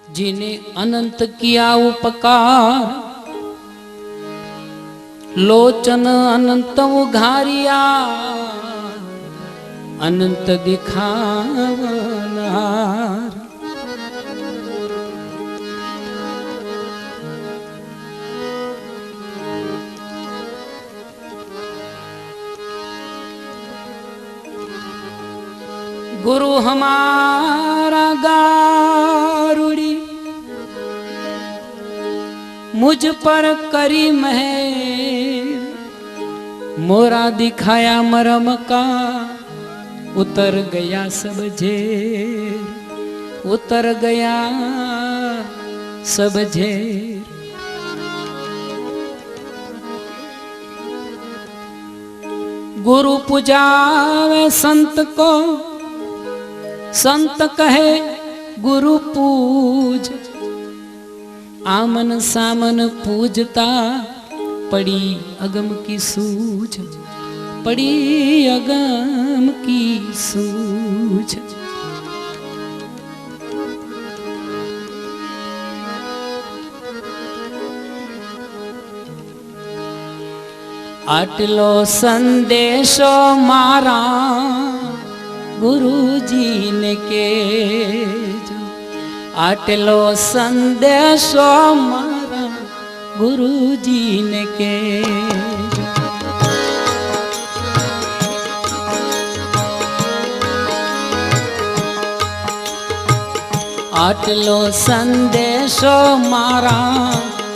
जिने अनंत किया उपकार, लोचन अनंत उघारिया, अनंत दिखावनार। गुरु हमारा गारुड़ी, मुझ पर करी मेहर, मोरा दिखाया मरम का, उतर गया सब झेर, उतर गया सब झेर। गुरु पूजावे संत को, संत कहे गुरु पूज, आमन सामन पूजता, पड़ी अगम की सूझ, पड़ी अगम की सूझ। आटलो संदेशो मारा गुरुजी ने केजो, आटलो संदेशो मारा गुरुजी ने केजो। आटलो संदेशो मारा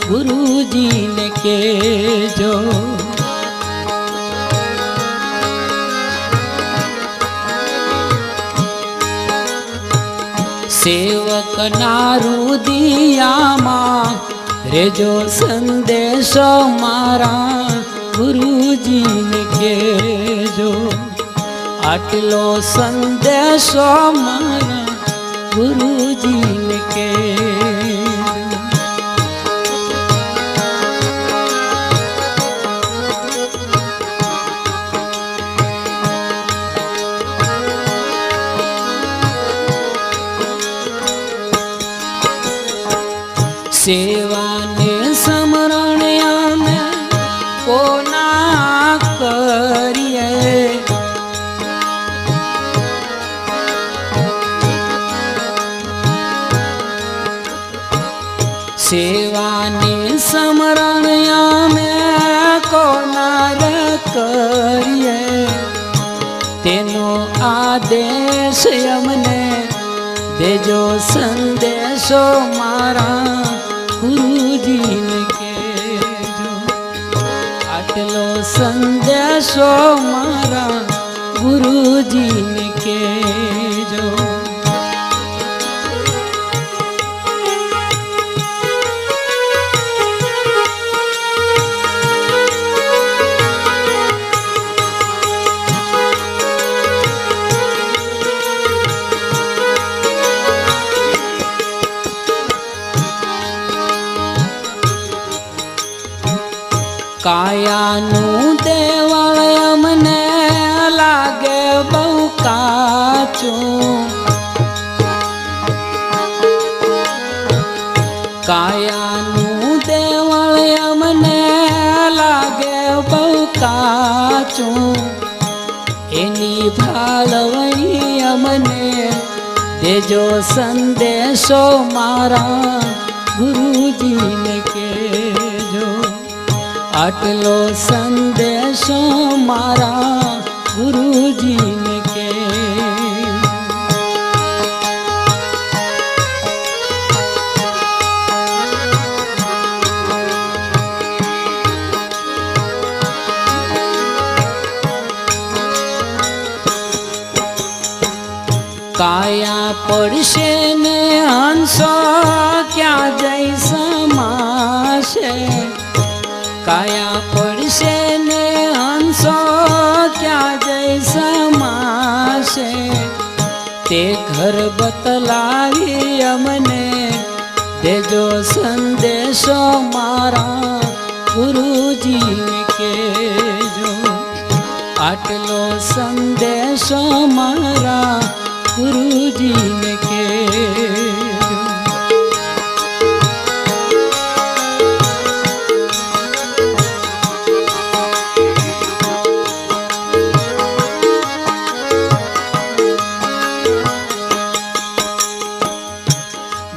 गुरुजी ने केजो। सेवक नारू दिया मां, रेजो संदेशो मारा गुरुजी ने केजो। आटलो संदेशो मारा गुरुजी ने केजो। सेवा ने समरण में कोना करिए, सेवा ने समरण में कोना करिए, तेनो आदेश अमने देजो संदेशो मारा गुरुजी ने केजो। आटलो संदेशो मारा गुरुजी ने केजो। कायानु देवल अमने लागे बहु काचो, कायानु देवल अमने लागे बहु काचो, एनी भालवणी अमने देजो संदेशो मारा गुरुजी ने केजो। आटलो संदेशो मारा गुरुजी ने केजो। काया पड़शे ने हंसो क्या जैसा माशे, काया पड़शे ने हंसो क्या जैसा माशे, ते घर बतलावी अमने देजो संदेशो मारा गुरुजी ने केजो। आटलो संदेशो मारा गुरुजी ने केजो।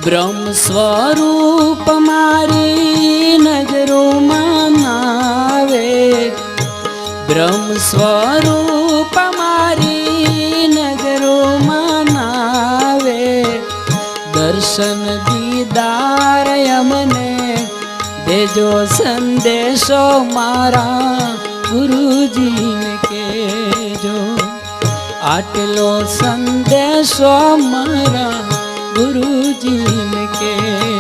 બ્રહ્મ સ્વરૂપ મારી નજરોમાં નાવે, બ્રહ્મ સ્વરૂપ મારી નજરોમાં નાવે, દર્શન દીદાર અમને દેજો સંદેશો મારા ગુરુજીને કહેજો, આટલો સંદેશો મારા ગુરુજીને કહેજો.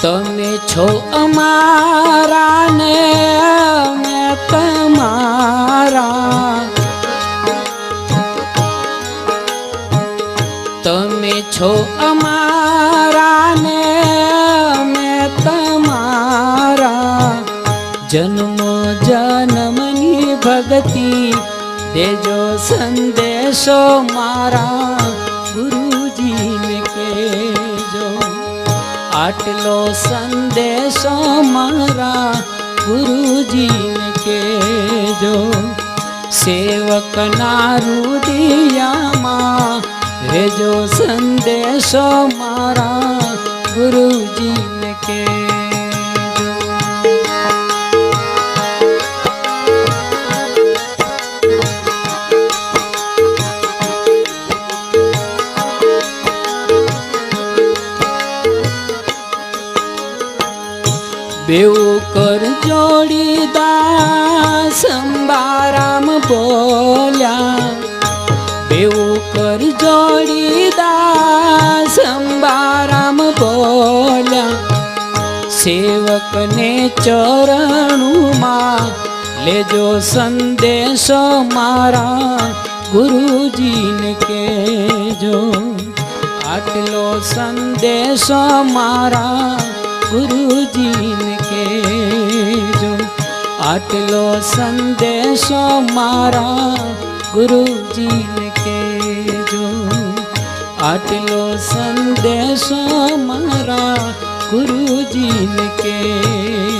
તમે છો અમારા ને અમે તમારા, તમે છો અમારા ને અમે તમારા, જન્મો જન્મની ભક્તિ દેજો સંદેશો મારા ગુરુજીને કહેજો, આટલો સંદેશો મારા ગુરુજીને કહેજો. સેવકના હૃદયમાં રેજો સંદેશો મારા ગુરુજીને કહેજો. બેઉ કર જોડી દાસ અંબારામ બોલ્યા, બેઉ કર જોડી દાસ અંબારામ બોલ્યા, સેવકને ચરણુમાં લેજો સંદેશો મારા ગુરુજીને કહેજો, આટલો સંદેશો મારા ગુરુજીને કહેજો, આટલો સંદેશો મારા ગુરુજીને કહેજો, આટલો સંદેશો મારા ગુરુજીને કહેજો.